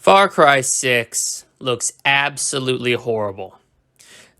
Far Cry 6 looks absolutely horrible.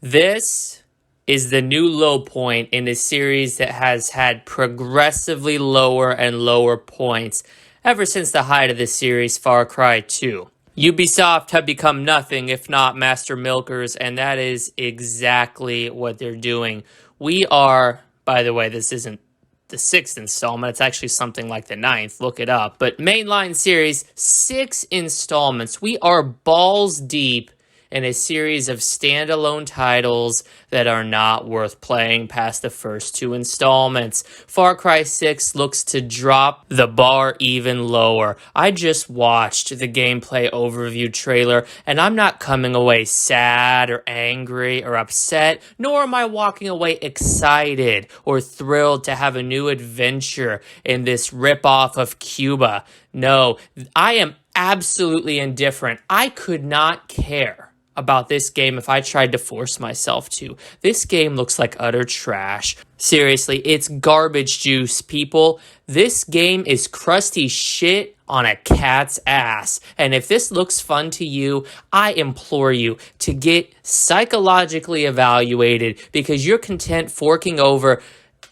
This is the new low point in a series that has had progressively lower and lower points ever since the height of the series, Far Cry 2. Ubisoft have become nothing if not master milkers, and that is exactly what they're doing. We are, by the way, this isn't the sixth installment. It's actually something like the ninth. Look it up. But mainline series, 6 installments. We are balls deep in a series of standalone titles that are not worth playing past the first 2 installments. Far Cry 6 looks to drop the bar even lower. I just watched the gameplay overview trailer, and I'm not coming away sad or angry or upset, nor am I walking away excited or thrilled to have a new adventure in this ripoff of Cuba. No, I am absolutely indifferent. I could not care about this game if I tried to force myself to. This game looks like utter trash. Seriously, it's garbage juice, people. This game is crusty shit on a cat's ass. And if this looks fun to you, I implore you to get psychologically evaluated because you're content forking over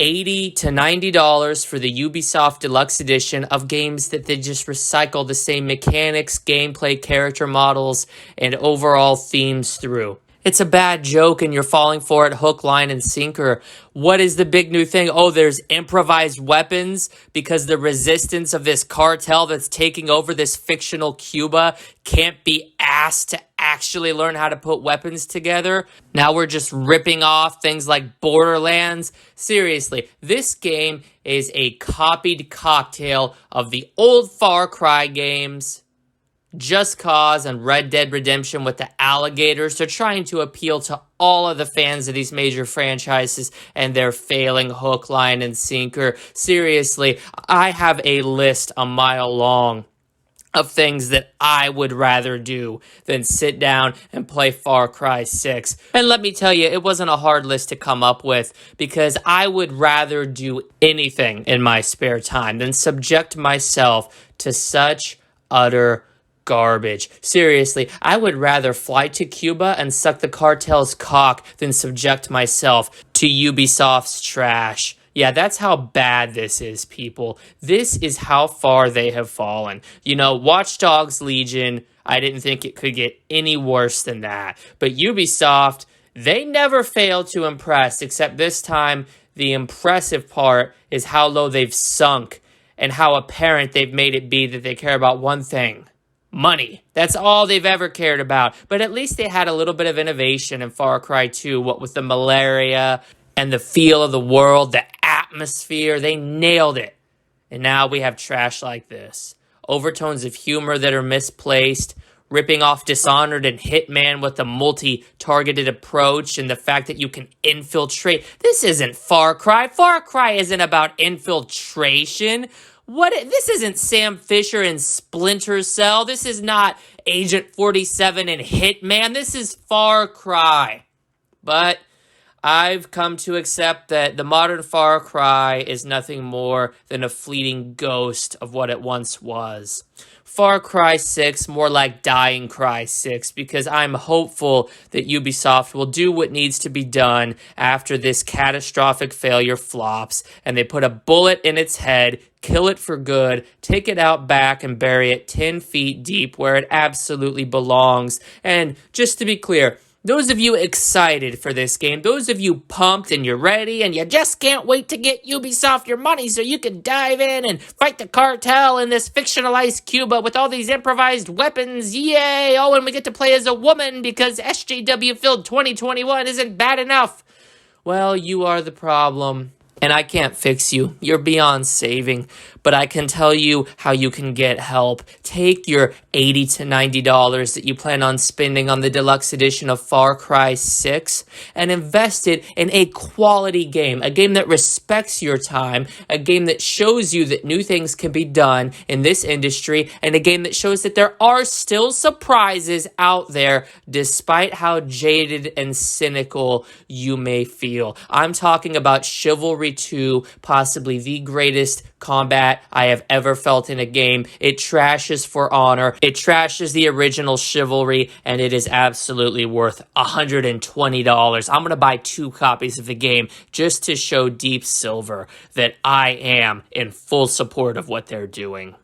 $80 to $90 for the Ubisoft Deluxe Edition of games that they just recycle the same mechanics, gameplay, character models, and overall themes through. It's a bad joke and you're falling for it hook, line, and sinker. What is the big new thing? Oh, there's improvised weapons because the resistance of this cartel that's taking over this fictional Cuba can't be asked to actually learn how to put weapons together. Now we're just ripping off things like Borderlands. Seriously, this game is a copied cocktail of the old Far Cry games, Just Cause, and Red Dead Redemption with the alligators. They're trying to appeal to all of the fans of these major franchises, and they're failing hook, line, and sinker. Seriously, I have a list a mile long of things that I would rather do than sit down and play Far Cry 6. And let me tell you, it wasn't a hard list to come up with because I would rather do anything in my spare time than subject myself to such utter garbage. Seriously, I would rather fly to Cuba and suck the cartel's cock than subject myself to Ubisoft's trash. Yeah, that's how bad this is, people. This is how far they have fallen. You know, Watch Dogs Legion, I didn't think it could get any worse than that. But Ubisoft, they never fail to impress, except this time the impressive part is how low they've sunk and how apparent they've made it be that they care about one thing: money. That's all they've ever cared about. But at least they had a little bit of innovation in Far Cry 2, what with the malaria and the feel of the world, the atmosphere. They nailed it. And now we have trash like this. Overtones of humor that are misplaced, ripping off Dishonored and Hitman with a multi-targeted approach, and the fact that you can infiltrate. This isn't Far Cry. Far Cry isn't about infiltration. This isn't Sam Fisher in Splinter Cell. This is not Agent 47 in Hitman. This is Far Cry. But I've come to accept that the modern Far Cry is nothing more than a fleeting ghost of what it once was. Far Cry 6, more like Dying Cry 6, because I'm hopeful that Ubisoft will do what needs to be done after this catastrophic failure flops, and they put a bullet in its head, kill it for good, take it out back, and bury it 10 feet deep where it absolutely belongs. And just to be clear, those of you excited for this game, those of you pumped and you're ready and you just can't wait to get Ubisoft your money so you can dive in and fight the cartel in this fictionalized Cuba with all these improvised weapons, yay! Oh, and we get to play as a woman because SJW-filled 2021 isn't bad enough. Well, you are the problem. And I can't fix you. You're beyond saving. But I can tell you how you can get help. Take your $80 to $90 that you plan on spending on the deluxe edition of Far Cry 6 and invest it in a quality game. A game that respects your time. A game that shows you that new things can be done in this industry. And a game that shows that there are still surprises out there despite how jaded and cynical you may feel. I'm talking about Chivalry 2, possibly the greatest combat I have ever felt in a game. It trashes For Honor, it trashes the original Chivalry, and it is absolutely worth $120. I'm going to buy 2 copies of the game just to show Deep Silver that I am in full support of what they're doing.